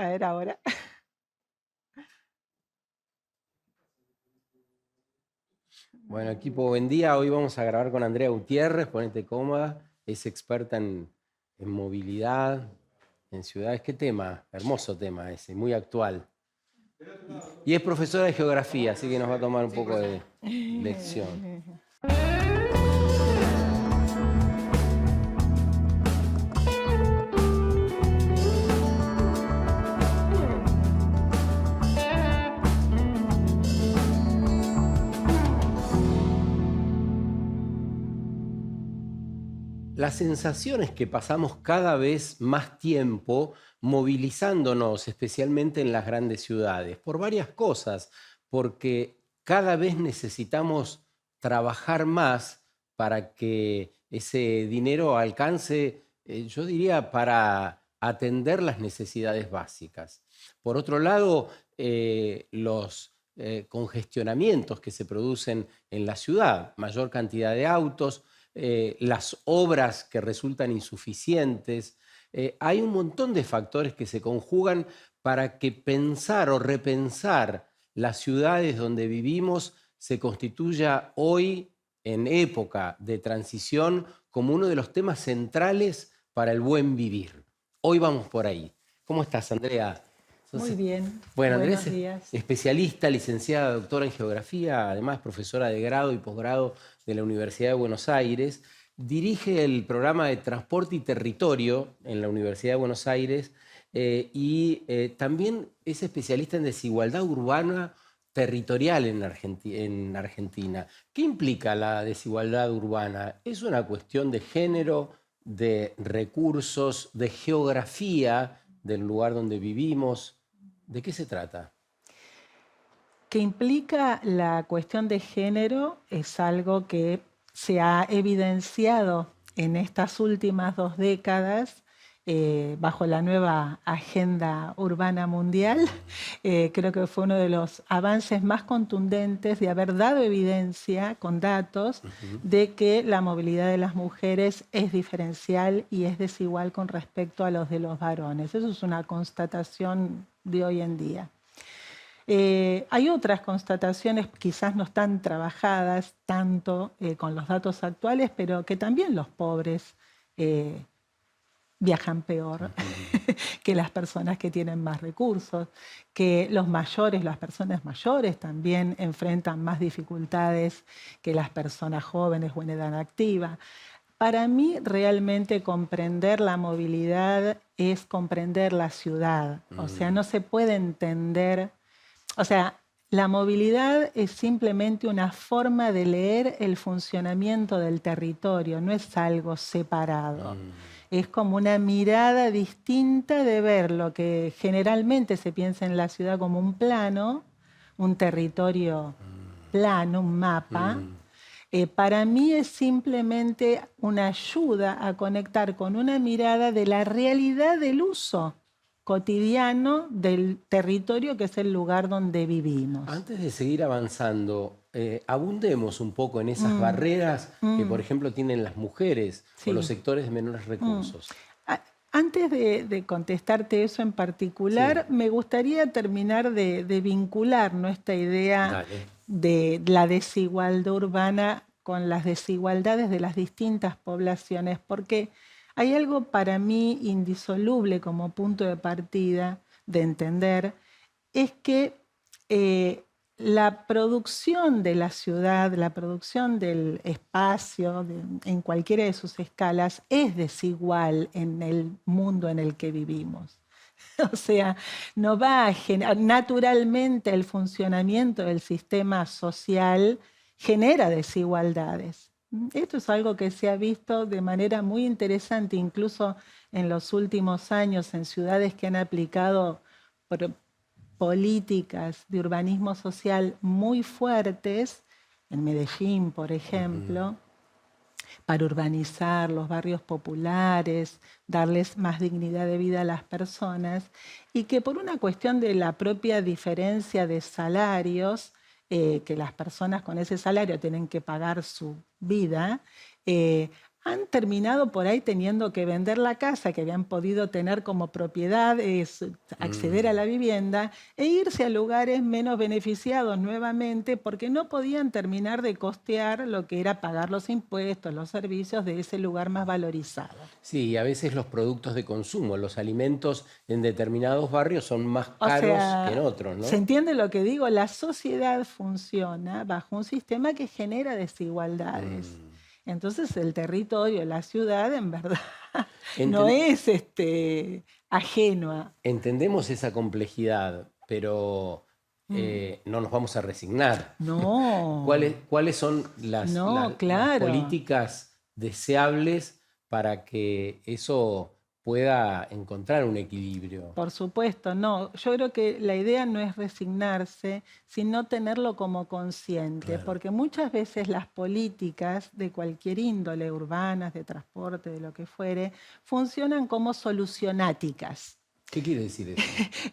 ver ahora. Bueno, equipo, buen día. Hoy vamos a grabar con Andrea Gutiérrez, ponete cómoda. Es experta en movilidad, en ciudades. ¿Qué tema? Hermoso tema ese, muy actual. Y es profesora de geografía, así que nos va a tomar un poco de lección. La sensación es que pasamos cada vez más tiempo movilizándonos, especialmente en las grandes ciudades, por varias cosas, porque cada vez necesitamos trabajar más para que ese dinero alcance, yo diría, para atender las necesidades básicas. Por otro lado, los congestionamientos que se producen en la ciudad, mayor cantidad de autos, las obras que resultan insuficientes. Hay un montón de factores que se conjugan para que pensar o repensar las ciudades donde vivimos se constituya hoy, en época de transición, como uno de los temas centrales para el buen vivir. Hoy vamos por ahí. ¿Cómo estás, Andrea? Muy bien, Bueno, Andrea buenos es días. especialista, licenciada, doctora en geografía, además profesora de grado y posgrado de la Universidad de Buenos Aires. Dirige el programa de Transporte y Territorio en la Universidad de Buenos Aires y también es especialista en desigualdad urbana territorial en Argentina. ¿Qué implica la desigualdad urbana? ¿Es una cuestión de género, de recursos, de geografía del lugar donde vivimos? ¿De qué se trata? Que implica la cuestión de género es algo que se ha evidenciado en estas últimas 2 décadas bajo la nueva agenda urbana mundial. Creo que fue uno de los avances más contundentes de haber dado evidencia con datos de que la movilidad de las mujeres es diferencial y es desigual con respecto a los de los varones. Eso es una constatación de hoy en día. Hay otras constataciones, quizás no están trabajadas tanto con los datos actuales, pero que también los pobres viajan peor que las personas que tienen más recursos, que los mayores, las personas mayores también enfrentan más dificultades que las personas jóvenes o en edad activa. Para mí, realmente comprender la movilidad es comprender la ciudad. O sea, no se puede entender. O sea, la movilidad es simplemente una forma de leer el funcionamiento del territorio, no es algo separado. Es como una mirada distinta de ver lo que generalmente se piensa en la ciudad como un plano, un territorio plano, un mapa. Para mí es simplemente una ayuda a conectar con una mirada de la realidad del uso cotidiano del territorio que es el lugar donde vivimos. Antes de seguir avanzando, abundemos un poco en esas barreras que, por ejemplo, tienen las mujeres o los Sí. sectores de menores recursos. Antes de contestarte eso en particular, Sí. me gustaría terminar de vincular, ¿no?, esta idea Dale. de la desigualdad urbana con las desigualdades de las distintas poblaciones, porque hay algo para mí indisoluble como punto de partida de entender, es que la producción de la ciudad, la producción del espacio, en cualquiera de sus escalas, es desigual en el mundo en el que vivimos. O sea, no va a generar, naturalmente el funcionamiento del sistema social genera desigualdades. Esto es algo que se ha visto de manera muy interesante, incluso en los últimos años, en ciudades que han aplicado políticas de urbanismo social muy fuertes, en Medellín, por ejemplo, para urbanizar los barrios populares, darles más dignidad de vida a las personas, y que por una cuestión de la propia diferencia de salarios, que las personas con ese salario tienen que pagar su vida, han terminado por ahí teniendo que vender la casa que habían podido tener como propiedad, acceder a la vivienda, e irse a lugares menos beneficiados nuevamente porque no podían terminar de costear lo que era pagar los impuestos, los servicios de ese lugar más valorizado. Sí, a veces los productos de consumo, los alimentos en determinados barrios son más O caros sea, que en otros, ¿no? ¿se entiende lo que digo? La sociedad funciona bajo un sistema que genera desigualdades. Entonces el territorio, la ciudad, en verdad, no Enten- es ajeno a... Entendemos esa complejidad, pero no nos vamos a resignar. No, ¿Cuáles son no, las claro. políticas deseables para que eso pueda encontrar un equilibrio? Por supuesto, no. Yo creo que la idea no es resignarse, sino tenerlo como consciente, Claro. porque muchas veces las políticas de cualquier índole, urbanas, de transporte, de lo que fuere, funcionan como solucionáticas. ¿Qué quiere decir eso?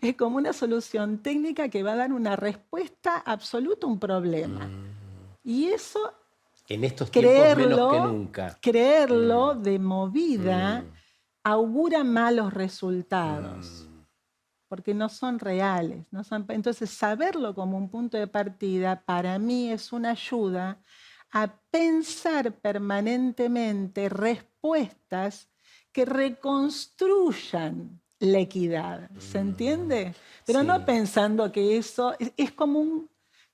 Es como una solución técnica que va a dar una respuesta absoluta a un problema. Y eso, En estos tiempos menos que creerlo, nunca. creerlo de movida, augura malos resultados, porque no son reales. Entonces, saberlo como un punto de partida para mí es una ayuda a pensar permanentemente respuestas que reconstruyan la equidad. ¿Se entiende? Pero Sí. no pensando que eso es como un...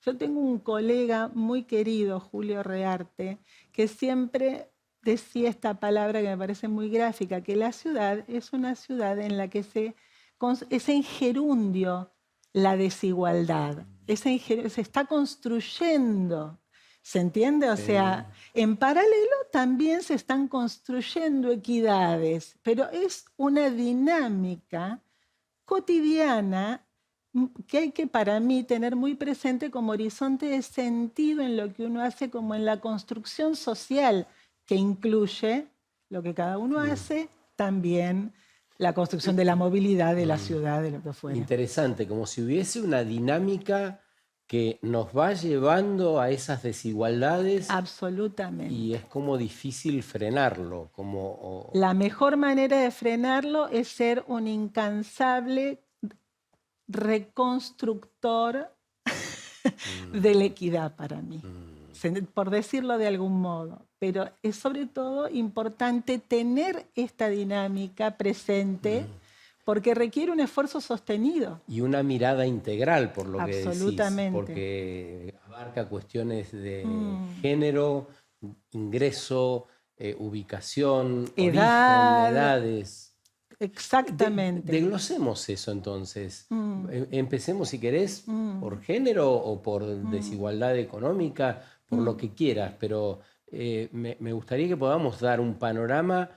Yo tengo un colega muy querido, Julio Rearte, que siempre decía esta palabra que me parece muy gráfica, que la ciudad es una ciudad en la que es en gerundio la desigualdad. Se está construyendo. ¿Se entiende? O sea, en paralelo también se están construyendo equidades, pero es una dinámica cotidiana que hay que para mí tener muy presente como horizonte de sentido en lo que uno hace, como en la construcción social que incluye lo que cada uno hace, también la construcción de la movilidad de la ciudad, de lo que fuera. Interesante, como si hubiese una dinámica que nos va llevando a esas desigualdades Absolutamente. y es como difícil frenarlo, La mejor manera de frenarlo es ser un incansable reconstructor de la equidad para mí, por decirlo de algún modo. Pero es sobre todo importante tener esta dinámica presente porque requiere un esfuerzo sostenido. y una mirada integral, por lo que decís, Absolutamente. porque abarca cuestiones de género, ingreso, ubicación, Edad. origen, edades. Exactamente. Desglosemos eso entonces. Empecemos, si querés, por género o por desigualdad económica, por lo que quieras, pero me gustaría que podamos dar un panorama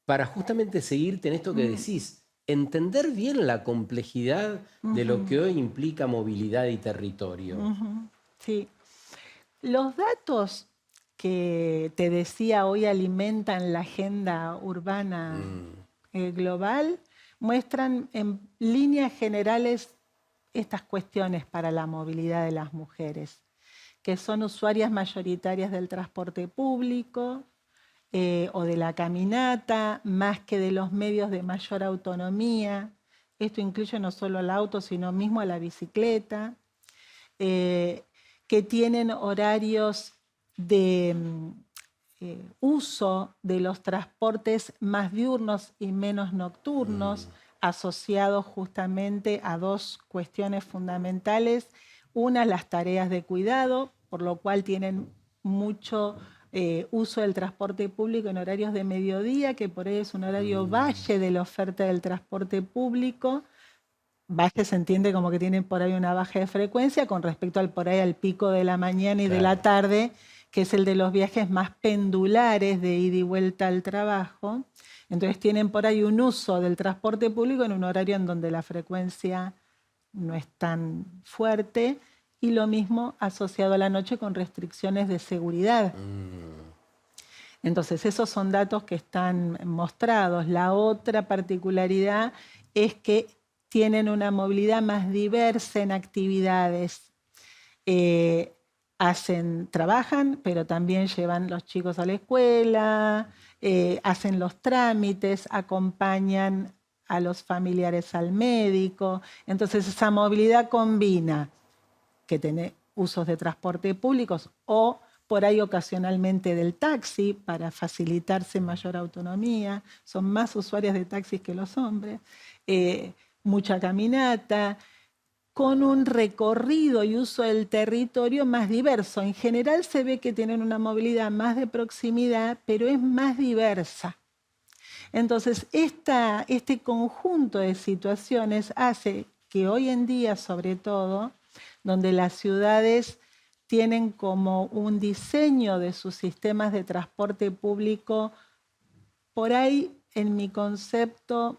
para justamente seguirte en esto que decís, entender bien la complejidad de lo que hoy implica movilidad y territorio. Sí. Los datos que te decía hoy alimentan la agenda urbana global muestran en líneas generales estas cuestiones para la movilidad de las mujeres, que son usuarias mayoritarias del transporte público o de la caminata, más que de los medios de mayor autonomía. Esto incluye no solo al auto, sino mismo a la bicicleta, que tienen horarios de uso de los transportes más diurnos y menos nocturnos, asociados justamente a dos cuestiones fundamentales. Una, las tareas de cuidado, por lo cual tienen mucho uso del transporte público en horarios de mediodía, que por ahí es un horario valle de la oferta del transporte público. Valle se entiende como que tienen por ahí una baja de frecuencia con respecto al por ahí al pico de la mañana y de la tarde, que es el de los viajes más pendulares de ida y vuelta al trabajo. Entonces tienen por ahí un uso del transporte público en un horario en donde la frecuencia no es tan fuerte, y lo mismo asociado a la noche con restricciones de seguridad. Entonces esos son datos que están mostrados. La otra particularidad es que tienen una movilidad más diversa en actividades. trabajan, pero también llevan los chicos a la escuela, hacen los trámites, acompañan a los familiares al médico. Entonces esa movilidad combina que tiene usos de transporte públicos o por ahí ocasionalmente del taxi para facilitarse mayor autonomía. Son más usuarias de taxis que los hombres. Mucha caminata, con un recorrido y uso del territorio más diverso. En general se ve que tienen una movilidad más de proximidad, pero es más diversa. Entonces, este conjunto de situaciones hace que hoy en día, sobre todo, donde las ciudades tienen como un diseño de sus sistemas de transporte público, por ahí, en mi concepto,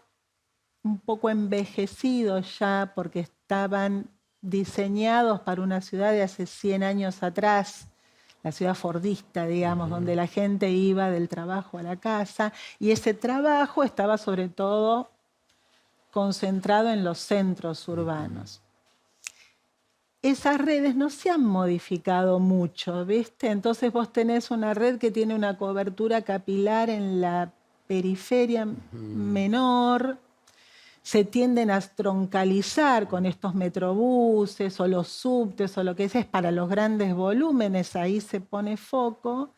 un poco envejecidos ya, porque estaban diseñados para una ciudad de hace 100 años atrás, la ciudad fordista, digamos, donde la gente iba del trabajo a la casa, y ese trabajo estaba sobre todo concentrado en los centros urbanos. Esas redes no se han modificado mucho, ¿viste? Entonces vos tenés una red que tiene una cobertura capilar en la periferia menor, se tienden a troncalizar con estos metrobuses o los subtes o lo que es para los grandes volúmenes, ahí se pone foco.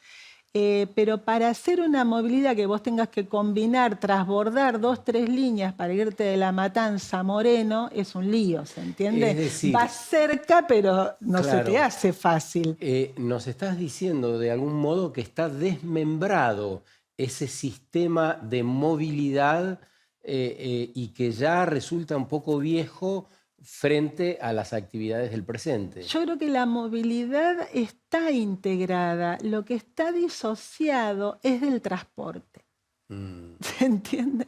Pero para hacer una movilidad que vos tengas que combinar, trasbordar 2, 3 líneas para irte de La Matanza a Moreno, es un lío, ¿se entiende? Es decir, vas cerca, pero no se claro, te hace fácil. Nos estás diciendo de algún modo que está desmembrado ese sistema de movilidad y que ya resulta un poco viejo frente a las actividades del presente. Yo creo que la movilidad está integrada, lo que está disociado es del transporte. ¿Se entiende?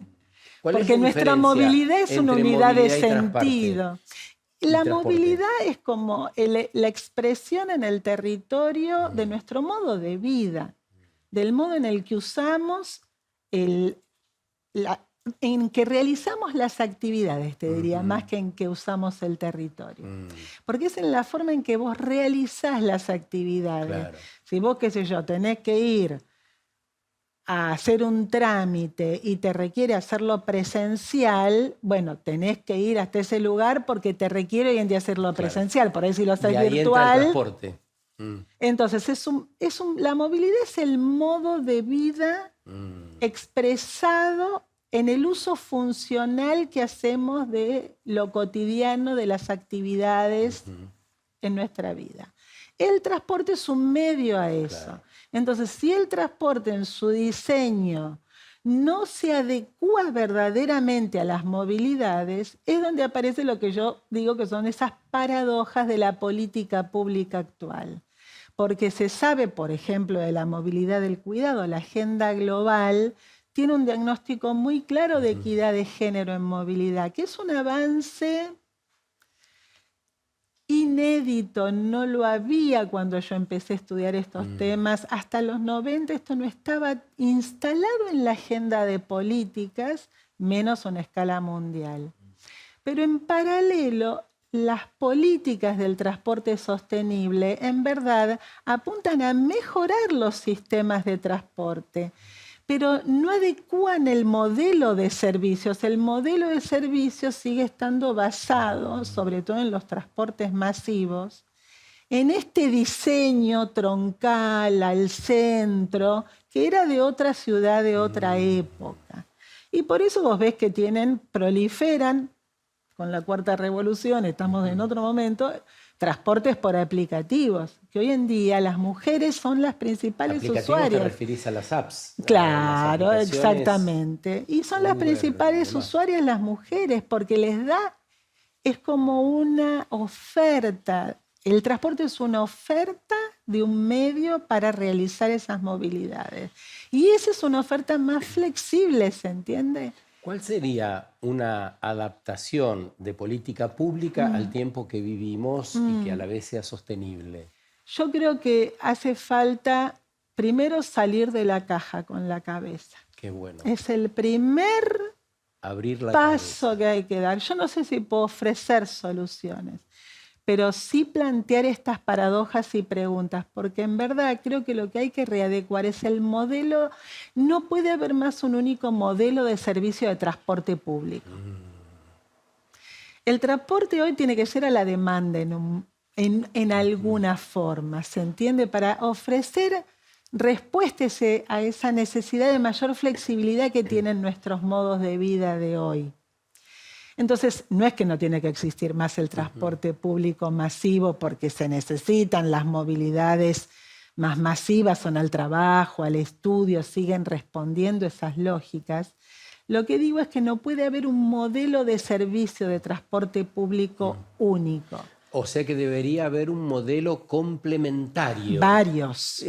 Porque nuestra movilidad es una unidad de sentido. La movilidad es como la expresión en el territorio de nuestro modo de vida, del modo en el que usamos en que realizamos las actividades, te diría, más que en que usamos el territorio. Porque es en la forma en que vos realizás las actividades. Claro. Si vos, qué sé yo, tenés que ir a hacer un trámite y te requiere hacerlo presencial, bueno, tenés que ir hasta ese lugar porque te requiere hoy en día hacerlo presencial. Por ahí si lo haces ahí virtual... entra el transporte. Entonces, la movilidad es el modo de vida expresado en el uso funcional que hacemos de lo cotidiano, de las actividades en nuestra vida. El transporte es un medio a eso. Claro. Entonces, si el transporte en su diseño no se adecúa verdaderamente a las movilidades, es donde aparece lo que yo digo que son esas paradojas de la política pública actual. Porque se sabe, por ejemplo, de la movilidad del cuidado, la agenda global tiene un diagnóstico muy claro de equidad de género en movilidad, que es un avance inédito, no lo había cuando yo empecé a estudiar estos temas. Hasta los 90 esto no estaba instalado en la agenda de políticas, menos a una escala mundial. Pero en paralelo, las políticas del transporte sostenible en verdad apuntan a mejorar los sistemas de transporte, pero no adecúan el modelo de servicios. El modelo de servicios sigue estando basado, sobre todo en los transportes masivos, en este diseño troncal al centro, que era de otra ciudad, de otra época. Y por eso vos ves que proliferan, con la cuarta revolución, estamos en otro momento, transportes por aplicativos, que hoy en día las mujeres son las principales usuarias. ¿Te referís a las apps? Claro, exactamente. Y son las principales usuarias las mujeres, porque les da, es como una oferta. El transporte es una oferta de un medio para realizar esas movilidades. Y esa es una oferta más flexible, ¿se entiende? ¿Cuál sería una adaptación de política pública al tiempo que vivimos y que a la vez sea sostenible? Yo creo que hace falta primero salir de la caja con la cabeza. Qué bueno. Es el primer paso que hay que dar. Yo no sé si puedo ofrecer soluciones, pero sí plantear estas paradojas y preguntas, porque en verdad creo que lo que hay que readecuar es el modelo. No puede haber más un único modelo de servicio de transporte público. El transporte hoy tiene que ser a la demanda en alguna forma, ¿se entiende? Para ofrecer respuestas a esa necesidad de mayor flexibilidad que tienen nuestros modos de vida de hoy. Entonces, no es que no tiene que existir más el transporte público masivo porque se necesitan las movilidades más masivas, son al trabajo, al estudio, siguen respondiendo esas lógicas. Lo que digo es que no puede haber un modelo de servicio de transporte público único. O sea que debería haber un modelo complementario. Varios.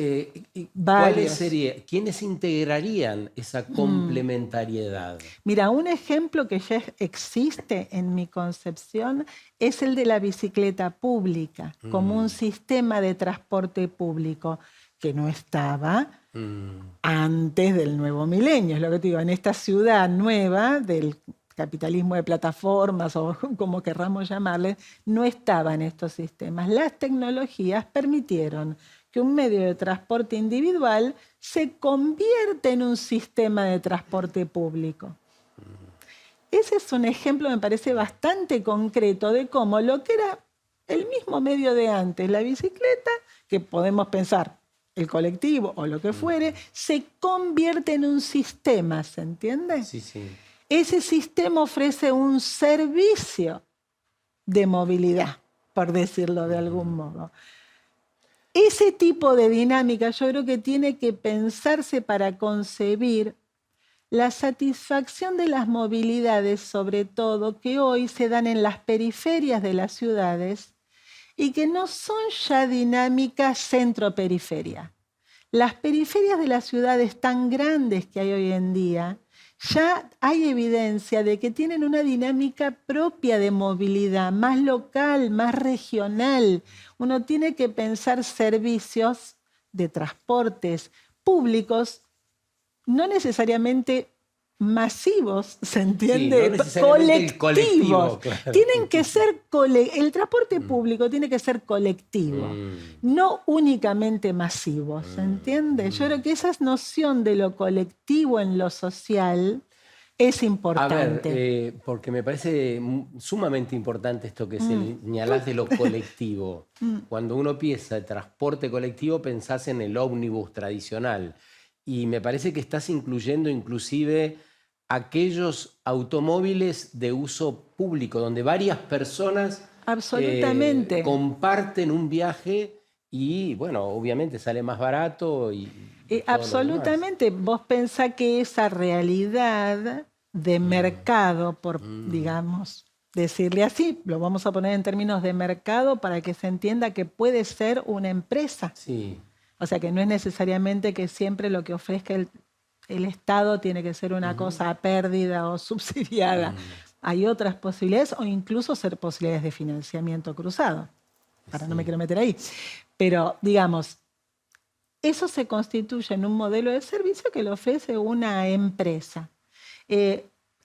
¿Cuáles serían? ¿Quiénes integrarían esa complementariedad? Mira, un ejemplo que ya existe en mi concepción es el de la bicicleta pública, como un sistema de transporte público que no estaba antes del nuevo milenio. Es lo que te digo, en esta ciudad nueva del capitalismo de plataformas o como querramos llamarle, no estaban estos sistemas. Las tecnologías permitieron que un medio de transporte individual se convierta en un sistema de transporte público. Ese es un ejemplo, me parece, bastante concreto de cómo lo que era el mismo medio de antes, la bicicleta, que podemos pensar el colectivo o lo que fuere, se convierte en un sistema, ¿se entiende? Sí, sí. Ese sistema ofrece un servicio de movilidad, por decirlo de algún modo. Ese tipo de dinámica yo creo que tiene que pensarse para concebir la satisfacción de las movilidades, sobre todo, que hoy se dan en las periferias de las ciudades y que no son ya dinámicas centro-periferia. Las periferias de las ciudades tan grandes que hay hoy en día, ya hay evidencia de que tienen una dinámica propia de movilidad, más local, más regional. Uno tiene que pensar servicios de transportes públicos, no necesariamente masivos, ¿se entiende? Sí, no necesariamente colectivos. Claro. Tienen que ser el transporte público tiene que ser colectivo, no únicamente masivo, ¿se entiende? Yo creo que esa noción de lo colectivo en lo social es importante. A ver, porque me parece sumamente importante esto que señalás de lo colectivo. Cuando uno piensa en transporte colectivo, pensás en el ómnibus tradicional. Y me parece que estás incluyendo inclusive aquellos automóviles de uso público, donde varias personas absolutamente comparten un viaje y, bueno, obviamente sale más barato. Absolutamente. Vos pensás que esa realidad de mercado, por, digamos, decirle así, lo vamos a poner en términos de mercado para que se entienda que puede ser una empresa. Sí. O sea, que no es necesariamente que siempre lo que ofrezca el Estado tiene que ser una cosa a pérdida o subsidiada. Hay otras posibilidades o incluso ser posibilidades de financiamiento cruzado. Ahora no me quiero meter ahí. Pero, digamos, eso se constituye en un modelo de servicio que lo ofrece una empresa.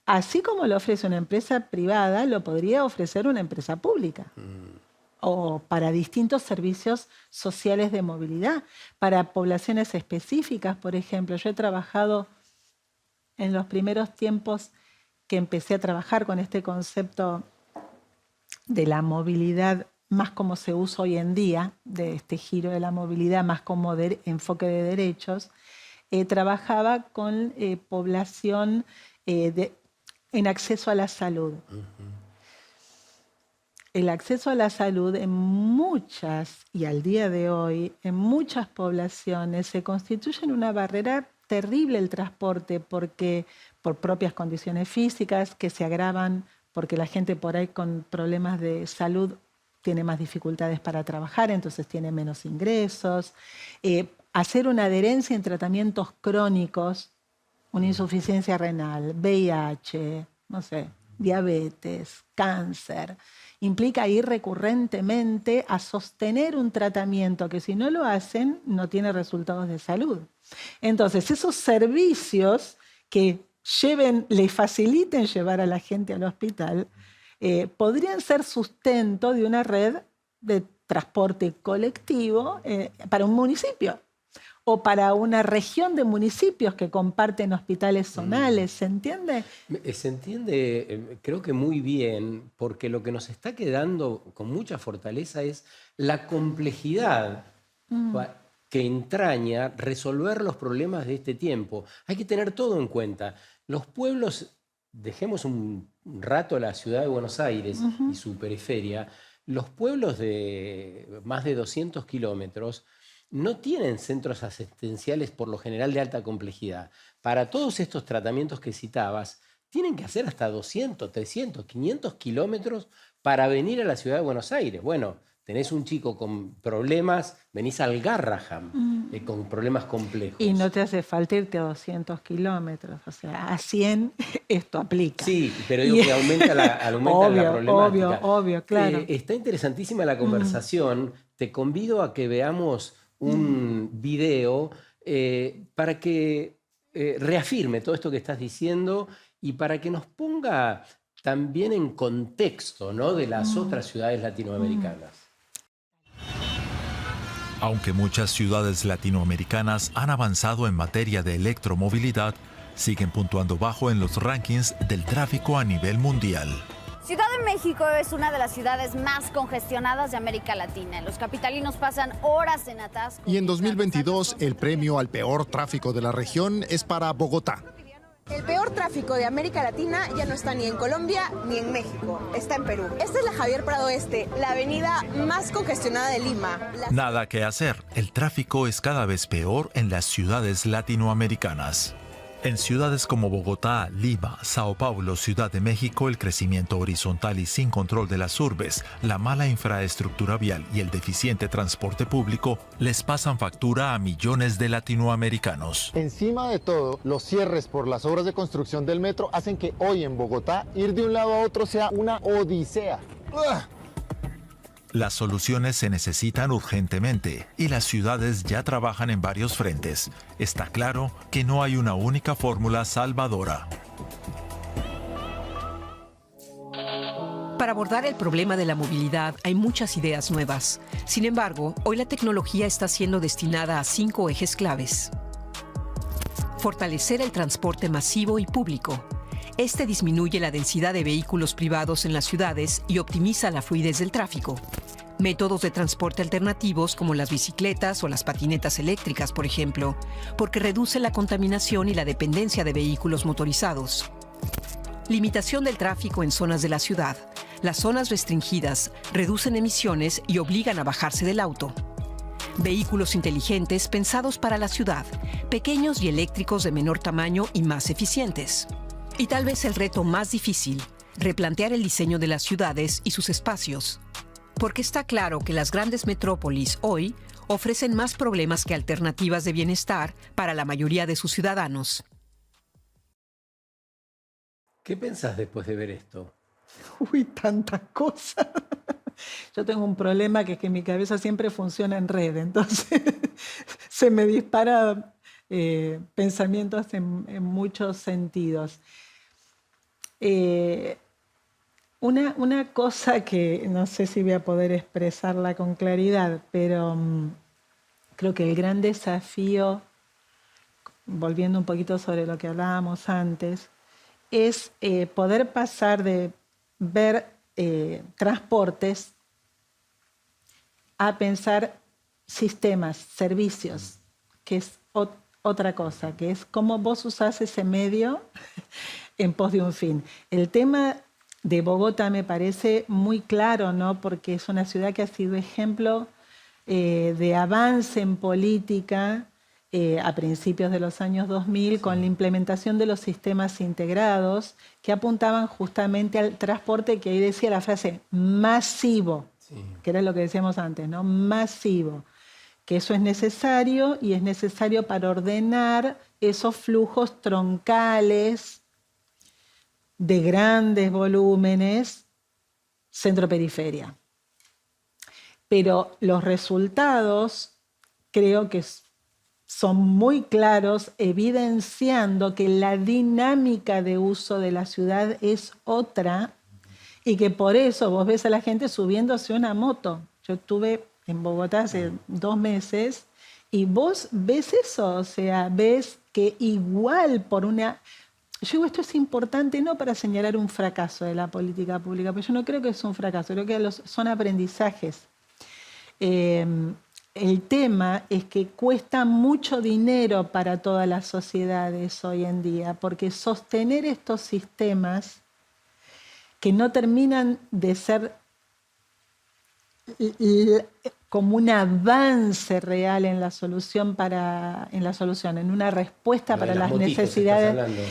Así como lo ofrece una empresa privada, lo podría ofrecer una empresa pública. O para distintos servicios sociales de movilidad, para poblaciones específicas, por ejemplo. Yo he trabajado en los primeros tiempos que empecé a trabajar con este concepto de la movilidad más como se usa hoy en día, de este giro de la movilidad más como enfoque de derechos. Trabajaba con población en acceso a la salud. El acceso a la salud en muchas, y al día de hoy, en muchas poblaciones se constituye en una barrera terrible el transporte porque por propias condiciones físicas que se agravan porque la gente por ahí con problemas de salud tiene más dificultades para trabajar, entonces tiene menos ingresos. Hacer una adherencia en tratamientos crónicos, una insuficiencia renal, VIH, no sé, diabetes, cáncer, implica ir recurrentemente a sostener un tratamiento que si no lo hacen no tiene resultados de salud. Entonces, esos servicios que le faciliten llevar a la gente al hospital podrían ser sustento de una red de transporte colectivo para un municipio o para una región de municipios que comparten hospitales zonales, ¿se entiende? Se entiende, creo que muy bien, porque lo que nos está quedando con mucha fortaleza es la complejidad que entraña resolver los problemas de este tiempo. Hay que tener todo en cuenta. Los pueblos, dejemos un rato la ciudad de Buenos Aires y su periferia, los pueblos de más de 200 kilómetros no tienen centros asistenciales por lo general de alta complejidad. Para todos estos tratamientos que citabas, tienen que hacer hasta 200, 300, 500 kilómetros para venir a la ciudad de Buenos Aires. Bueno, tenés un chico con problemas, venís al Garraham, con problemas complejos. Y no te hace falta irte a 200 kilómetros, o sea, a 100 esto aplica. Sí, pero digo que aumenta la problemática. Obvio, claro. Está interesantísima la conversación. Te convido a que veamos un video para que reafirme todo esto que estás diciendo y para que nos ponga también en contexto, ¿no?, de las otras ciudades latinoamericanas. Aunque muchas ciudades latinoamericanas han avanzado en materia de electromovilidad, siguen puntuando bajo en los rankings del tráfico a nivel mundial. Ciudad de México es una de las ciudades más congestionadas de América Latina. Los capitalinos pasan horas en atascos. Y en 2022, el premio al peor tráfico de la región es para Bogotá. El peor tráfico de América Latina ya no está ni en Colombia ni en México, está en Perú. Esta es la Javier Prado Este, la avenida más congestionada de Lima. Nada que hacer, el tráfico es cada vez peor en las ciudades latinoamericanas. En ciudades como Bogotá, Lima, Sao Paulo, Ciudad de México, el crecimiento horizontal y sin control de las urbes, la mala infraestructura vial y el deficiente transporte público les pasan factura a millones de latinoamericanos. Encima de todo, los cierres por las obras de construcción del metro hacen que hoy en Bogotá ir de un lado a otro sea una odisea. ¡Ugh! Las soluciones se necesitan urgentemente y las ciudades ya trabajan en varios frentes. Está claro que no hay una única fórmula salvadora. Para abordar el problema de la movilidad hay muchas ideas nuevas. Sin embargo, hoy la tecnología está siendo destinada a 5 ejes claves. Fortalecer el transporte masivo y público. Este disminuye la densidad de vehículos privados en las ciudades y optimiza la fluidez del tráfico. Métodos de transporte alternativos como las bicicletas o las patinetas eléctricas, por ejemplo, porque reduce la contaminación y la dependencia de vehículos motorizados. Limitación del tráfico en zonas de la ciudad. Las zonas restringidas reducen emisiones y obligan a bajarse del auto. Vehículos inteligentes pensados para la ciudad, pequeños y eléctricos de menor tamaño y más eficientes. Y tal vez el reto más difícil, replantear el diseño de las ciudades y sus espacios. Porque está claro que las grandes metrópolis hoy ofrecen más problemas que alternativas de bienestar para la mayoría de sus ciudadanos. ¿Qué pensás después de ver esto? Uy, tantas cosas. Yo tengo un problema que es que mi cabeza siempre funciona en red, entonces se me dispara pensamientos en muchos sentidos. Una cosa que no sé si voy a poder expresarla con claridad, pero creo que el gran desafío, volviendo un poquito sobre lo que hablábamos antes, es poder pasar de ver transportes a pensar sistemas, servicios, que es otra cosa, que es cómo vos usás ese medio en pos de un fin. El tema de Bogotá me parece muy claro, ¿no?, porque es una ciudad que ha sido ejemplo de avance en política a principios de los años 2000 con la implementación de los sistemas integrados que apuntaban justamente al transporte, que ahí decía la frase masivo, que era lo que decíamos antes, ¿no? Masivo, que eso es necesario y es necesario para ordenar esos flujos troncales de grandes volúmenes centro-periferia. Pero los resultados creo que son muy claros, evidenciando que la dinámica de uso de la ciudad es otra y que por eso vos ves a la gente subiéndose una moto. Yo estuve en Bogotá hace 2 meses y vos ves eso, o sea, ves que igual por una... Yo digo, esto es importante no para señalar un fracaso de la política pública, pero yo no creo que es un fracaso, creo que son aprendizajes. El tema es que cuesta mucho dinero para todas las sociedades hoy en día, porque sostener estos sistemas que no terminan de ser como un avance real en la solución, en una respuesta para las necesidades.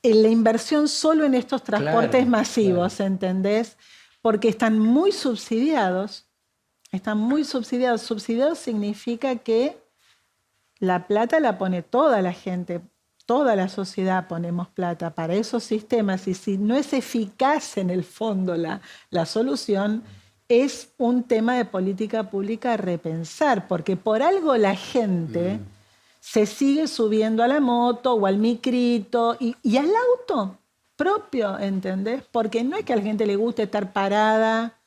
En la inversión solo en estos transportes masivos, claro. ¿Entendés? Porque están muy subsidiados. Están muy subsidiados. Subsidiados significa que la plata la pone toda la gente, toda la sociedad ponemos plata para esos sistemas, y si no es eficaz en el fondo la solución, es un tema de política pública a repensar, porque por algo la gente se sigue subiendo a la moto o al micrito y al auto propio, ¿entendés? Porque no es que a la gente le guste estar parada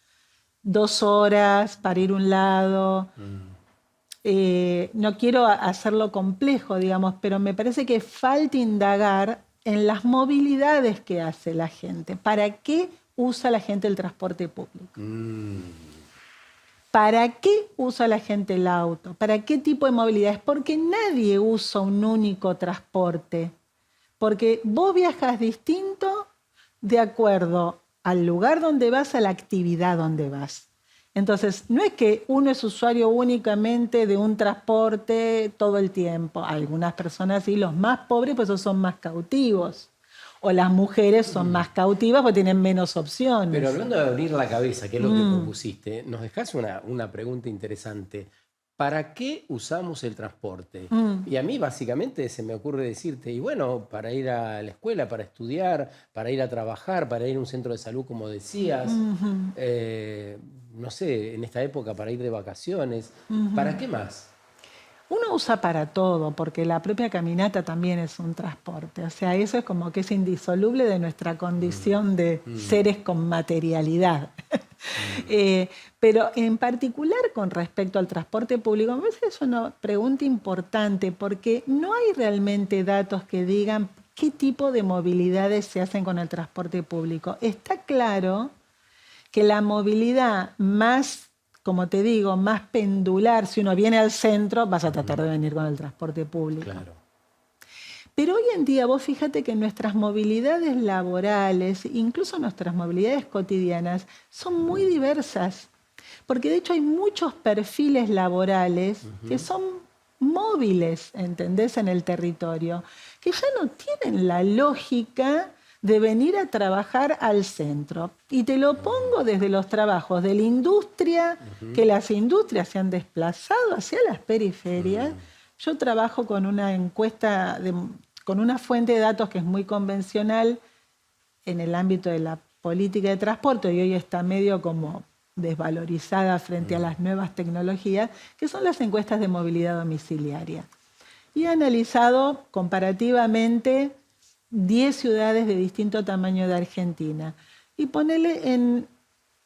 2 horas para ir a un lado. No quiero hacerlo complejo, digamos, pero me parece que falta indagar en las movilidades que hace la gente. ¿Para qué usa la gente el transporte público? ¿Para qué usa la gente el auto? ¿Para qué tipo de movilidades? Porque nadie usa un único transporte. Porque vos viajas distinto de acuerdo al lugar donde vas, a la actividad donde vas. Entonces, no es que uno es usuario únicamente de un transporte todo el tiempo. Algunas personas sí, los más pobres, pues esos son más cautivos. O las mujeres son más cautivas porque tienen menos opciones. Pero hablando de abrir la cabeza, que es lo que propusiste, nos dejás una pregunta interesante. ¿Para qué usamos el transporte? Y a mí básicamente se me ocurre decirte, y bueno, para ir a la escuela, para estudiar, para ir a trabajar, para ir a un centro de salud, como decías, no sé, en esta época para ir de vacaciones. ¿Para qué más? Uno usa para todo, porque la propia caminata también es un transporte. O sea, eso es como que es indisoluble de nuestra condición de seres con materialidad. Pero en particular con respecto al transporte público, me parece que es una pregunta importante, porque no hay realmente datos que digan qué tipo de movilidades se hacen con el transporte público. Está claro que la movilidad más, como te digo, más pendular, si uno viene al centro, vas a tratar de venir con el transporte público. Claro. Pero hoy en día vos fíjate que nuestras movilidades laborales, incluso nuestras movilidades cotidianas, son muy diversas. Porque de hecho hay muchos perfiles laborales que son móviles, ¿entendés?, en el territorio, que ya no tienen la lógica de venir a trabajar al centro. Y te lo pongo desde los trabajos de la industria, que las industrias se han desplazado hacia las periferias. Yo trabajo con una encuesta, con una fuente de datos que es muy convencional en el ámbito de la política de transporte, y hoy está medio como desvalorizada frente a las nuevas tecnologías, que son las encuestas de movilidad domiciliaria. Y he analizado comparativamente 10 ciudades de distinto tamaño de Argentina. Y ponele en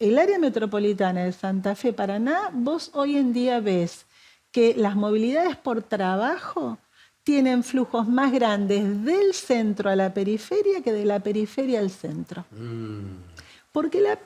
el área metropolitana de Santa Fe, Paraná, vos hoy en día ves que las movilidades por trabajo tienen flujos más grandes del centro a la periferia que de la periferia al centro. Porque la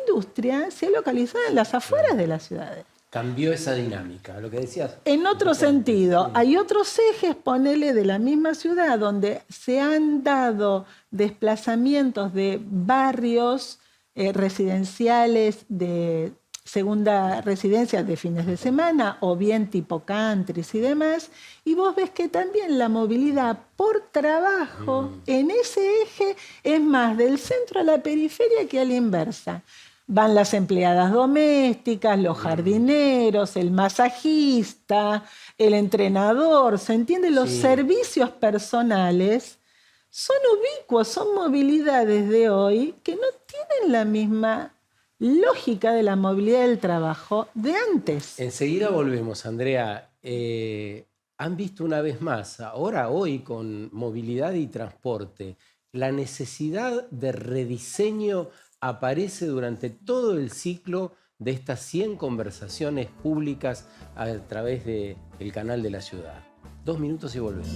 industria se ha localizado en las afueras de las ciudades. Cambió esa dinámica, lo que decías. En otro sentido, hay otros ejes, ponele, de la misma ciudad, donde se han dado desplazamientos de barrios residenciales de segunda residencia de fines de semana, o bien tipo countries y demás, y vos ves que también la movilidad por trabajo en ese eje es más del centro a la periferia que a la inversa. Van las empleadas domésticas, los jardineros, el masajista, el entrenador, ¿se entiende? Los servicios personales son ubicuos, son movilidades de hoy que no tienen la misma lógica de la movilidad del trabajo de antes. Enseguida volvemos, Andrea. Han visto una vez más, ahora, hoy, con movilidad y transporte, la necesidad de rediseño aparece durante todo el ciclo de estas 100 conversaciones públicas a través del canal de la ciudad. 2 minutos y volvemos.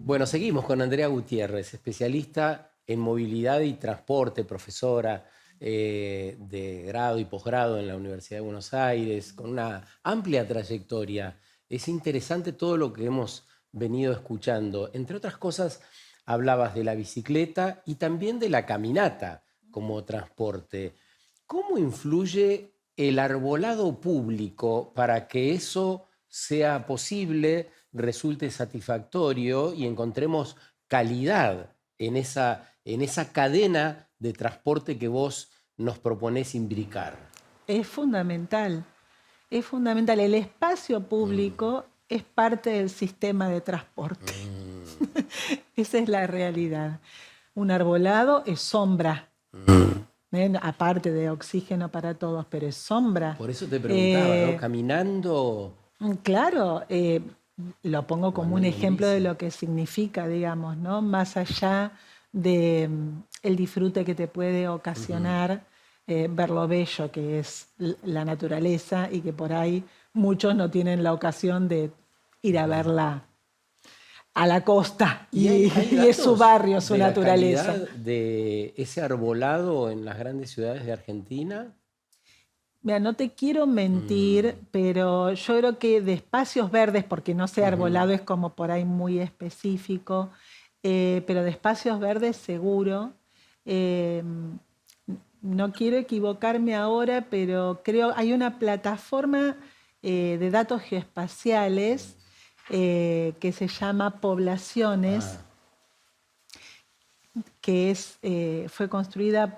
Bueno, seguimos con Andrea Gutiérrez, especialista en movilidad y transporte, profesora de grado y posgrado en la Universidad de Buenos Aires, con una amplia trayectoria. Es interesante todo lo que hemos venido escuchando. Entre otras cosas, hablabas de la bicicleta y también de la caminata como transporte. ¿Cómo influye el arbolado público para que eso sea posible, resulte satisfactorio y encontremos calidad en esa cadena de transporte que vos nos proponés imbricar? Es fundamental. Es fundamental. El espacio público es parte del sistema de transporte. Esa es la realidad. Un arbolado es sombra. Aparte de oxígeno para todos, pero es sombra. Por eso te preguntaba, ¿no? Caminando... Claro, lo pongo como un ejemplo de lo que significa, digamos, ¿no? Más allá de el disfrute que te puede ocasionar ver lo bello que es la naturaleza y que por ahí muchos no tienen la ocasión de ir a verla a la costa y es su barrio, su naturaleza. ¿Hay calidad de ese arbolado en las grandes ciudades de Argentina? Mira, no te quiero mentir, pero yo creo que de espacios verdes, porque no sé, arbolado es como por ahí muy específico, pero de espacios verdes seguro. No quiero equivocarme ahora, pero creo hay una plataforma de datos geoespaciales que se llama Poblaciones, que fue construida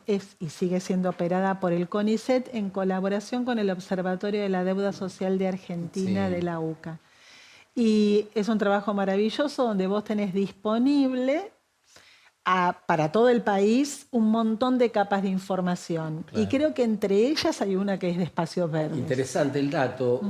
y sigue siendo operada por el CONICET en colaboración con el Observatorio de la Deuda Social de Argentina de la UCA. Y es un trabajo maravilloso donde vos tenés disponible para todo el país un montón de capas de información. Claro. Y creo que entre ellas hay una que es de espacios verdes. Interesante el dato.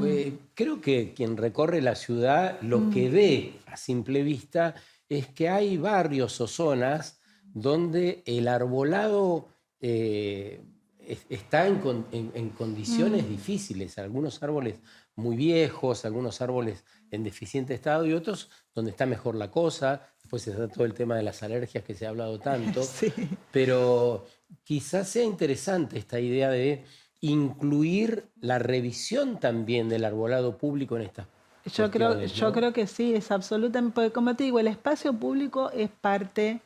Creo que quien recorre la ciudad lo que ve a simple vista es que hay barrios o zonas donde el arbolado está en condiciones difíciles. Algunos árboles muy viejos, algunos árboles en deficiente estado y otros donde está mejor la cosa. Después está todo el tema de las alergias que se ha hablado tanto. Sí. Pero quizás sea interesante esta idea de incluir la revisión también del arbolado público en estas Yo creo que sí, es absolutamente, como te digo, el espacio público es parte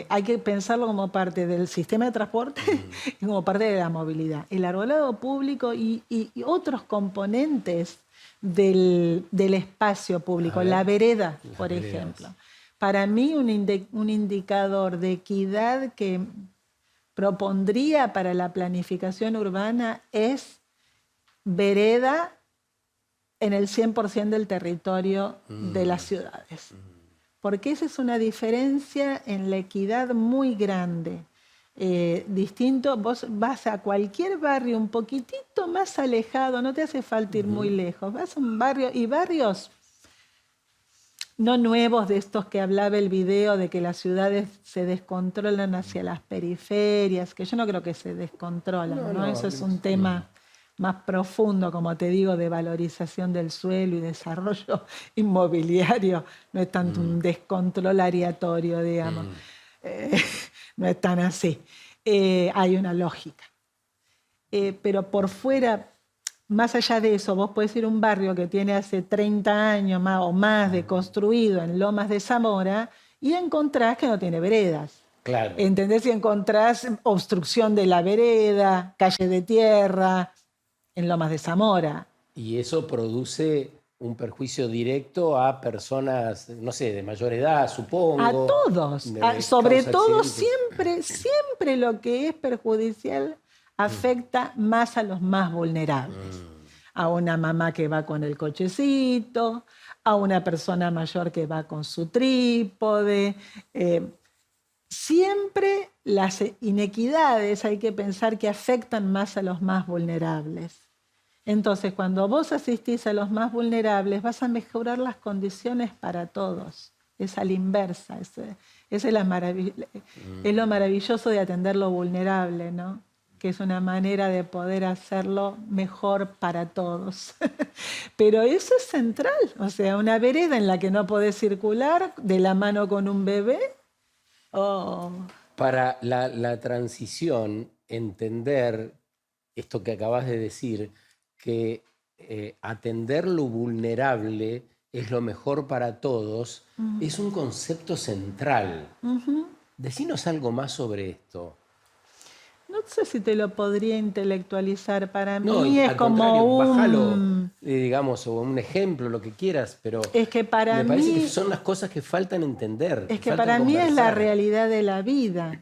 hay que pensarlo como parte del sistema de transporte y como parte de la movilidad. El arbolado público y otros componentes del espacio público, la vereda, por ejemplo. Para mí un indicador de equidad que propondría para la planificación urbana es vereda en el 100% del territorio de las ciudades. Porque esa es una diferencia en la equidad muy grande. Distinto, vos vas a cualquier barrio un poquitito más alejado, no te hace falta ir muy lejos, vas a un barrio, y barrios no nuevos de estos que hablaba el video, de que las ciudades se descontrolan hacia las periferias, que yo no creo que se descontrolan, ¿no? Eso es un tema más profundo, como te digo, de valorización del suelo y desarrollo inmobiliario. No es tanto un descontrol aleatorio, digamos. No es tan así. Hay una lógica. Pero por fuera, más allá de eso, vos podés ir a un barrio que tiene hace 30 años más, o más de construido en Lomas de Zamora y encontrás que no tiene veredas. Claro. ¿Entendés? Y encontrás obstrucción de la vereda, calle de tierra, en Lomas de Zamora. Y eso produce un perjuicio directo a personas, no sé, de mayor edad, supongo. A todos. Sobre todo, siempre lo que es perjudicial afecta más a los más vulnerables. A una mamá que va con el cochecito, a una persona mayor que va con su trípode. Siempre las inequidades hay que pensar que afectan más a los más vulnerables. Entonces, cuando vos asistís a los más vulnerables, vas a mejorar las condiciones para todos. Es a la inversa. Es lo maravilloso de atender lo vulnerable, ¿no? Que es una manera de poder hacerlo mejor para todos. Pero eso es central. O sea, una vereda en la que no podés circular de la mano con un bebé. Oh. Para la transición, entender esto que acabas de decir, que atender lo vulnerable es lo mejor para todos, es un concepto central. Decinos algo más sobre esto. No sé si te lo podría intelectualizar. Para No, mí es al como contrario, bájalo, digamos, o un ejemplo, lo que quieras, pero es que para me parece mí, que son las cosas que faltan entender. es que faltan para mí es la conversar. realidad de la vida.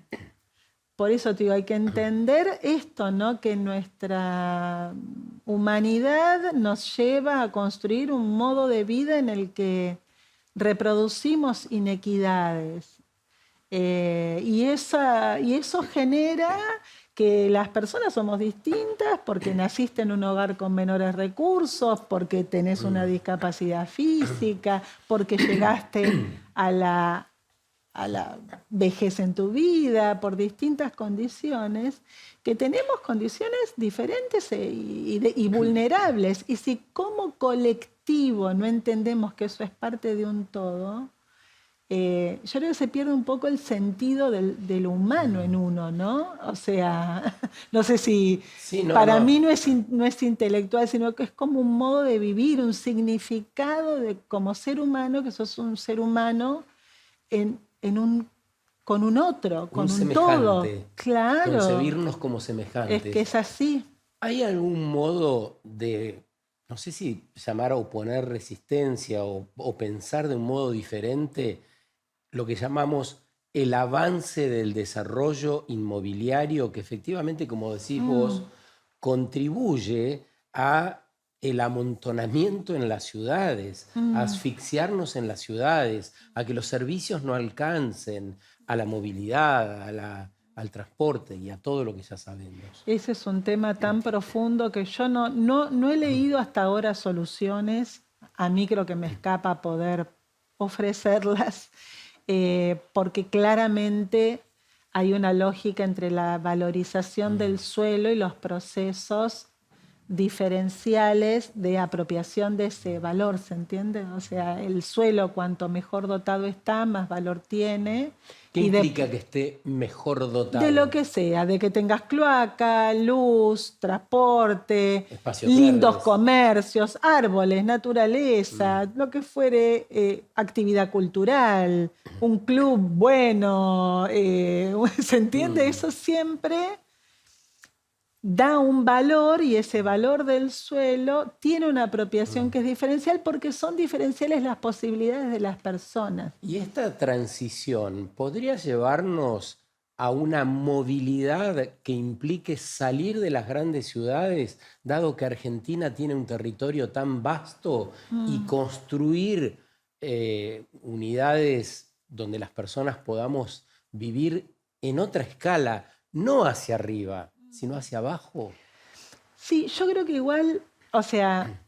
Por eso te digo, hay que entender esto, ¿no? Que nuestra humanidad nos lleva a construir un modo de vida en el que reproducimos inequidades. Y eso genera que las personas somos distintas porque naciste en un hogar con menores recursos, porque tenés una discapacidad física, porque llegaste a la vejez en tu vida, por distintas condiciones, que tenemos condiciones diferentes y vulnerables. Y si como colectivo no entendemos que eso es parte de un todo, yo creo que se pierde un poco el sentido de lo humano en uno, ¿no? O sea, no sé si Sí, no, para no. mí no es intelectual, sino que es como un modo de vivir, un significado de como ser humano, que sos un ser humano con un otro, con un todo. semejante. Claro. Concebirnos como semejantes. Es que es así. ¿Hay algún modo de, no sé si llamar a oponer resistencia o pensar de un modo diferente lo que llamamos el avance del desarrollo inmobiliario, que efectivamente, como decís vos, contribuye a el amontonamiento en las ciudades, a asfixiarnos en las ciudades, a que los servicios no alcancen, a la movilidad, al transporte y a todo lo que ya sabemos? Ese es un tema tan profundo que yo no he leído hasta ahora soluciones. A mí creo que me escapa poder ofrecerlas, porque claramente hay una lógica entre la valorización del suelo y los procesos diferenciales de apropiación de ese valor, ¿se entiende? O sea, el suelo, cuanto mejor dotado está, más valor tiene. ¿Qué Y implica que esté mejor dotado? de lo que sea, de que tengas cloaca, luz, transporte, Espacios lindos verdes. comercios, árboles, naturaleza, lo que fuere, actividad cultural, un club bueno, ¿se entiende? Eso siempre da un valor, y ese valor del suelo tiene una apropiación que es diferencial, porque son diferenciales las posibilidades de las personas. ¿Y esta transición podría llevarnos a una movilidad que implique salir de las grandes ciudades, dado que Argentina tiene un territorio tan vasto, y construir unidades donde las personas podamos vivir en otra escala, no hacia arriba, sino hacia abajo? Sí, yo creo que igual, o sea,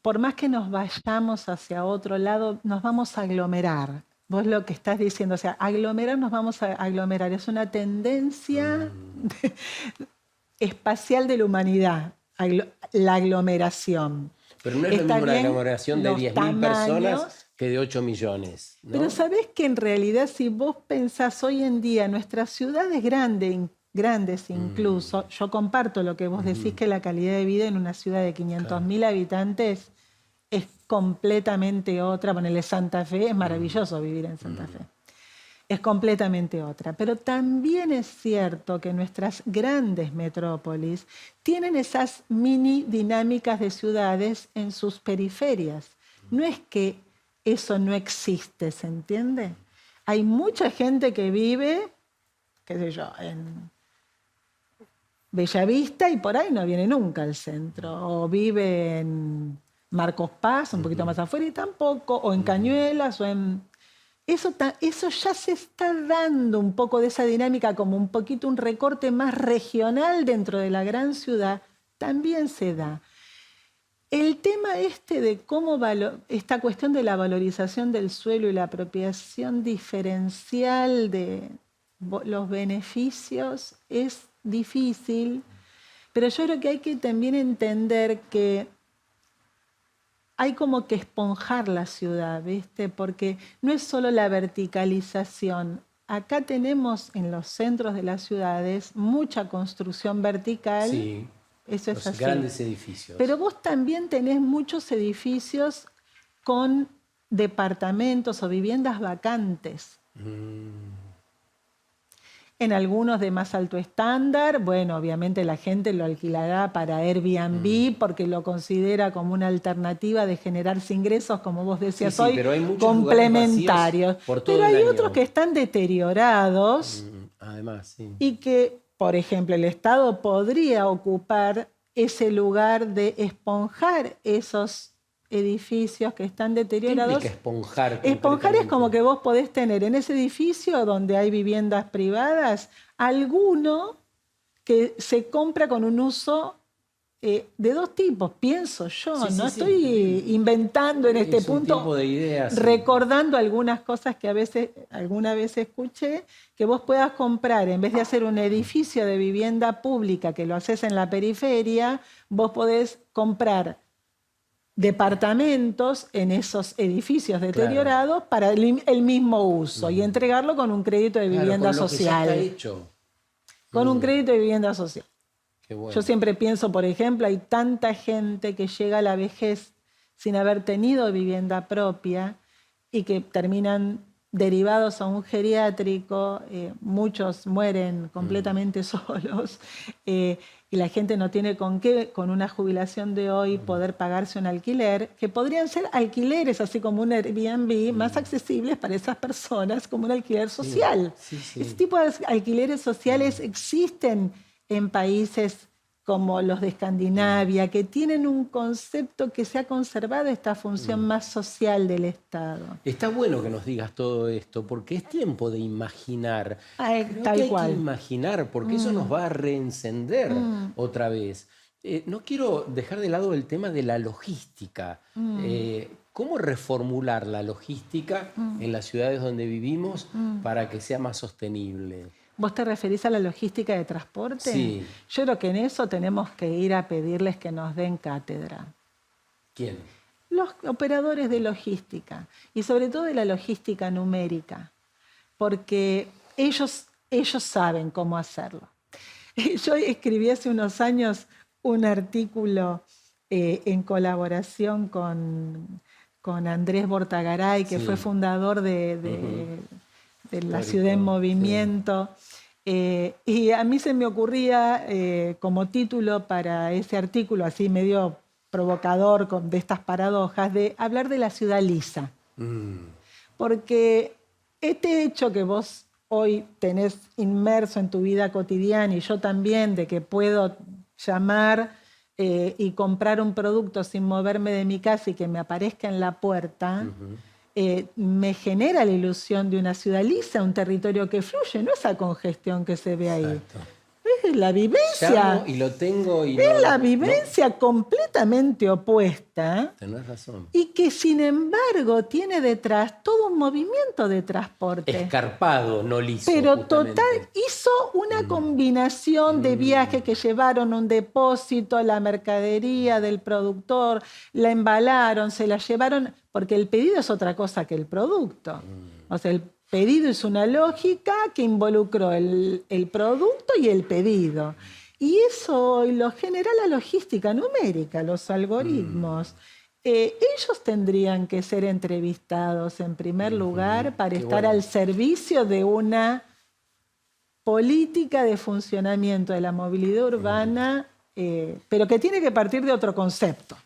por más que nos vayamos hacia otro lado, nos vamos a aglomerar. Vos lo que estás diciendo, o sea, aglomerar, nos vamos a aglomerar. Es una tendencia espacial de la humanidad, la aglomeración. Pero no es lo Está mismo una bien aglomeración de los 10.000 personas tamaños, que de 8 millones, ¿no? pero sabés que en realidad, si vos pensás hoy en día, nuestras ciudades grandes incluso, yo comparto lo que vos decís, que la calidad de vida en una ciudad de 500.000 habitantes es completamente otra. Ponele Santa Fe, es maravilloso vivir en Santa Fe. Es completamente otra. Pero también es cierto que nuestras grandes metrópolis tienen esas mini dinámicas de ciudades en sus periferias. No es que eso no existe, ¿se entiende? Hay mucha gente que vive, qué sé yo, en Bellavista y por ahí no viene nunca al centro. O vive en Marcos Paz, un poquito más afuera, y tampoco. O en Cañuelas, o en... Eso ya se está dando un poco de esa dinámica, como un poquito un recorte más regional dentro de la gran ciudad, también se da. El tema de cómo esta cuestión de la valorización del suelo y la apropiación diferencial de los beneficios es difícil, pero yo creo que hay que también entender que hay como que esponjar la ciudad, ¿viste? Porque no es solo la verticalización. Acá tenemos en los centros de las ciudades mucha construcción vertical. Sí. Eso es Los así. grandes edificios. Pero vos también tenés muchos edificios con departamentos o viviendas vacantes. En algunos de más alto estándar, bueno, obviamente la gente lo alquilará para Airbnb porque lo considera como una alternativa de generarse ingresos, como vos decías Sí, hoy, pero hay muchos complementarios. lugares vacíos por todo Pero el hay año. otros que están deteriorados Además, sí. y que, por ejemplo, el Estado podría ocupar ese lugar de esponjar esos edificios que están ¿Qué deteriorados. implica esponjar? Esponjar es concretamente? como que vos podés tener en ese edificio donde hay viviendas privadas alguno que se compra con un uso de dos tipos, pienso yo. Sí, No sí, estoy inventando en este Es un punto, tipo de ideas. recordando algunas cosas que alguna vez escuché, que vos puedas comprar, en vez de hacer un edificio de vivienda pública que lo haces en la periferia, vos podés comprar departamentos en esos edificios deteriorados para el mismo uso y entregarlo con un crédito de vivienda con lo social. Que ya está hecho. Con un crédito de vivienda social. Qué bueno. Yo siempre pienso, por ejemplo, hay tanta gente que llega a la vejez sin haber tenido vivienda propia y que terminan derivados a un geriátrico, muchos mueren completamente solos, y la gente no tiene con qué, con una jubilación de hoy, poder pagarse un alquiler, que podrían ser alquileres, así como un Airbnb, más accesibles para esas personas, como un alquiler social. Sí. Este tipo de alquileres sociales existen en países como los de Escandinavia, que tienen un concepto que se ha conservado esta función más social del Estado. Está bueno que nos digas todo esto, porque es tiempo de imaginar. Creo Tal que hay cual. que imaginar, porque eso nos va a reencender otra vez. No quiero dejar de lado el tema de la logística. ¿Cómo reformular la logística en las ciudades donde vivimos para que sea más sostenible? ¿Vos te referís a la logística de transporte? Sí. Yo creo que en eso tenemos que ir a pedirles que nos den cátedra. ¿Quién? Los operadores de logística y sobre todo de la logística numérica, porque ellos saben cómo hacerlo. Yo escribí hace unos años un artículo en colaboración con Andrés Bortagaray, que fue fundador de la Ciudad en Movimiento. Y a mí se me ocurría como título para ese artículo, así medio provocador, de estas paradojas, de hablar de la ciudad lisa. Porque este hecho que vos hoy tenés inmerso en tu vida cotidiana, y yo también, de que puedo llamar y comprar un producto sin moverme de mi casa y que me aparezca en la puerta, me genera la ilusión de una ciudad lisa, un territorio que fluye, no esa congestión que se ve ahí. Exacto. Es la vivencia. Llamo y lo tengo y Es no, la vivencia completamente opuesta Tenés razón. y que sin embargo tiene detrás todo un movimiento de transporte. Escarpado, no liso. Pero justamente. total, hizo una combinación de viajes que llevaron un depósito, la mercadería del productor, la embalaron, se la llevaron, porque el pedido es otra cosa que el producto. O sea, el pedido es una lógica que involucró el producto y el pedido. Y eso hoy lo genera la logística numérica, los algoritmos. Ellos tendrían que ser entrevistados en primer lugar para estar al servicio de una política de funcionamiento de la movilidad urbana, pero que tiene que partir de otro concepto.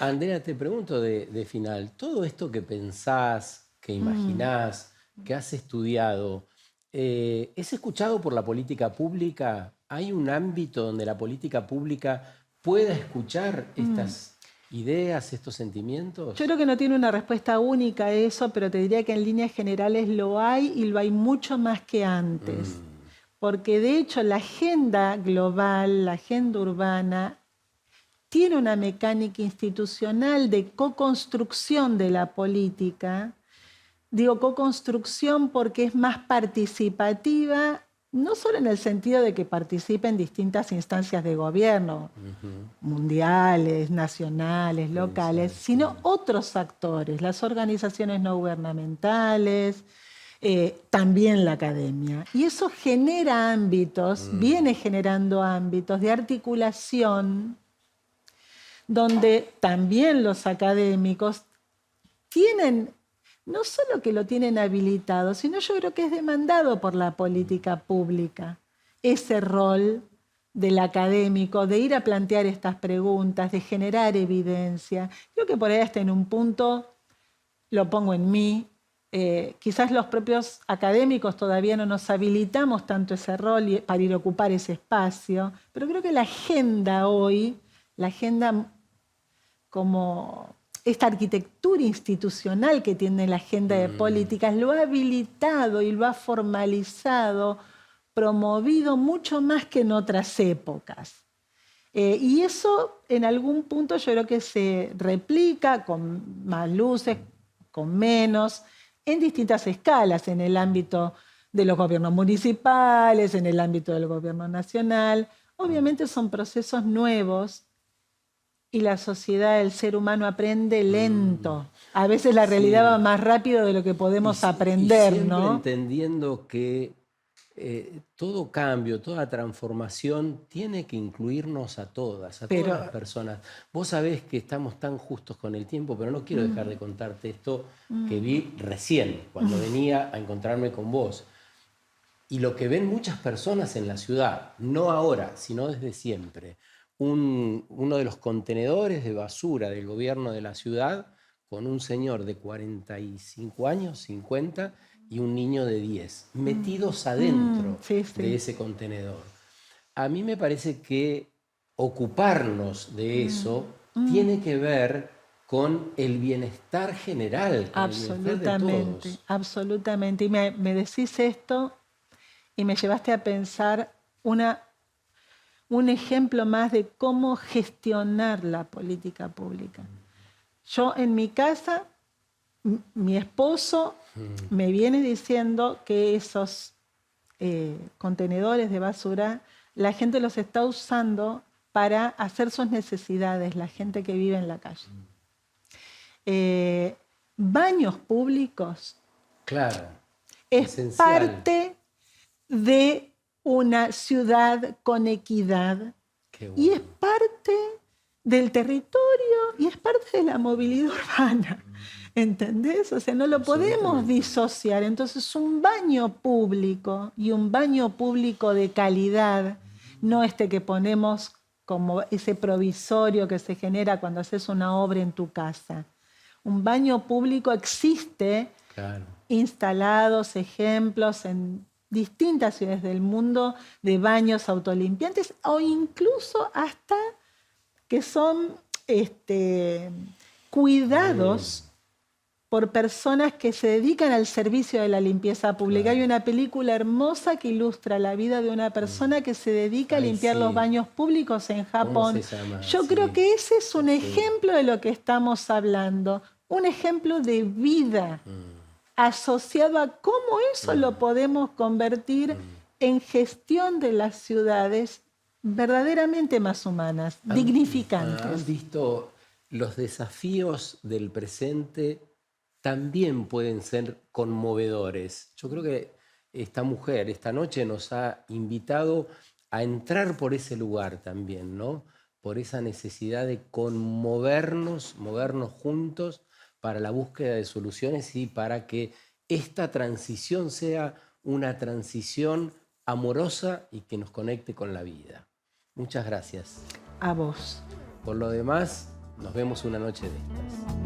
Andrea, te pregunto de final, todo esto que pensás, que imaginás, que has estudiado, ¿es escuchado por la política pública? ¿Hay un ámbito donde la política pública pueda escuchar estas ideas, estos sentimientos? Yo creo que no tiene una respuesta única a eso, pero te diría que en líneas generales lo hay, y lo hay mucho más que antes. Porque de hecho la agenda global, la agenda urbana, tiene una mecánica institucional de co-construcción de la política. Digo co-construcción porque es más participativa, no solo en el sentido de que participe en distintas instancias de gobierno, mundiales, nacionales, locales, sino otros actores, las organizaciones no gubernamentales, también la academia. Y eso genera ámbitos, viene generando ámbitos de articulación, donde también los académicos tienen, no solo que lo tienen habilitado, sino yo creo que es demandado por la política pública, ese rol del académico, de ir a plantear estas preguntas, de generar evidencia. Creo que por ahí hasta en un punto, lo pongo en mí, quizás los propios académicos todavía no nos habilitamos tanto ese rol para ir a ocupar ese espacio, pero creo que la agenda hoy, la agenda como esta arquitectura institucional que tiene la agenda de políticas, lo ha habilitado y lo ha formalizado, promovido mucho más que en otras épocas. Y eso en algún punto yo creo que se replica con más luces, con menos, en distintas escalas, en el ámbito de los gobiernos municipales, en el ámbito del gobierno nacional. Obviamente son procesos nuevos y la sociedad, el ser humano aprende lento. A veces la realidad va más rápido de lo que podemos aprender, y siempre ¿no? entendiendo que todo cambio, toda transformación tiene que incluirnos a todas, todas las personas. Vos sabés que estamos tan justos con el tiempo, pero no quiero dejar de contarte esto que vi recién, cuando venía a encontrarme con vos. Y lo que ven muchas personas en la ciudad, no ahora, sino desde siempre. Uno de los contenedores de basura del gobierno de la ciudad con un señor de 45 años, 50, y un niño de 10, metidos adentro de ese contenedor. A mí me parece que ocuparnos de eso tiene que ver con el bienestar general, con el bienestar de todos. Absolutamente. Y me decís esto y me llevaste a pensar un ejemplo más de cómo gestionar la política pública. Yo en mi casa, mi esposo me viene diciendo que esos contenedores de basura, la gente los está usando para hacer sus necesidades, la gente que vive en la calle. Baños públicos. Claro. Es esencial. Parte de una ciudad con equidad. Y es parte del territorio y es parte de la movilidad urbana. ¿Entendés? O sea, no lo podemos disociar. Entonces, un baño público y un baño público de calidad, no este que ponemos como ese provisorio que se genera cuando haces una obra en tu casa. Un baño público existe, instalados ejemplos en distintas ciudades del mundo de baños autolimpiantes o incluso hasta que son cuidados por personas que se dedican al servicio de la limpieza pública. Hay una película hermosa que ilustra la vida de una persona que se dedica a limpiar los baños públicos en Japón. ¿Cómo se llama? Yo creo que ese es un ejemplo de lo que estamos hablando, un ejemplo de vida asociado a cómo eso lo podemos convertir en gestión de las ciudades verdaderamente más humanas, dignificantes. ¿Han visto los desafíos del presente? También pueden ser conmovedores. Yo creo que esta mujer esta noche nos ha invitado a entrar por ese lugar también, ¿no? Por esa necesidad de conmovernos, movernos juntos para la búsqueda de soluciones y para que esta transición sea una transición amorosa y que nos conecte con la vida. Muchas gracias. A vos. Por lo demás, nos vemos una noche de estas.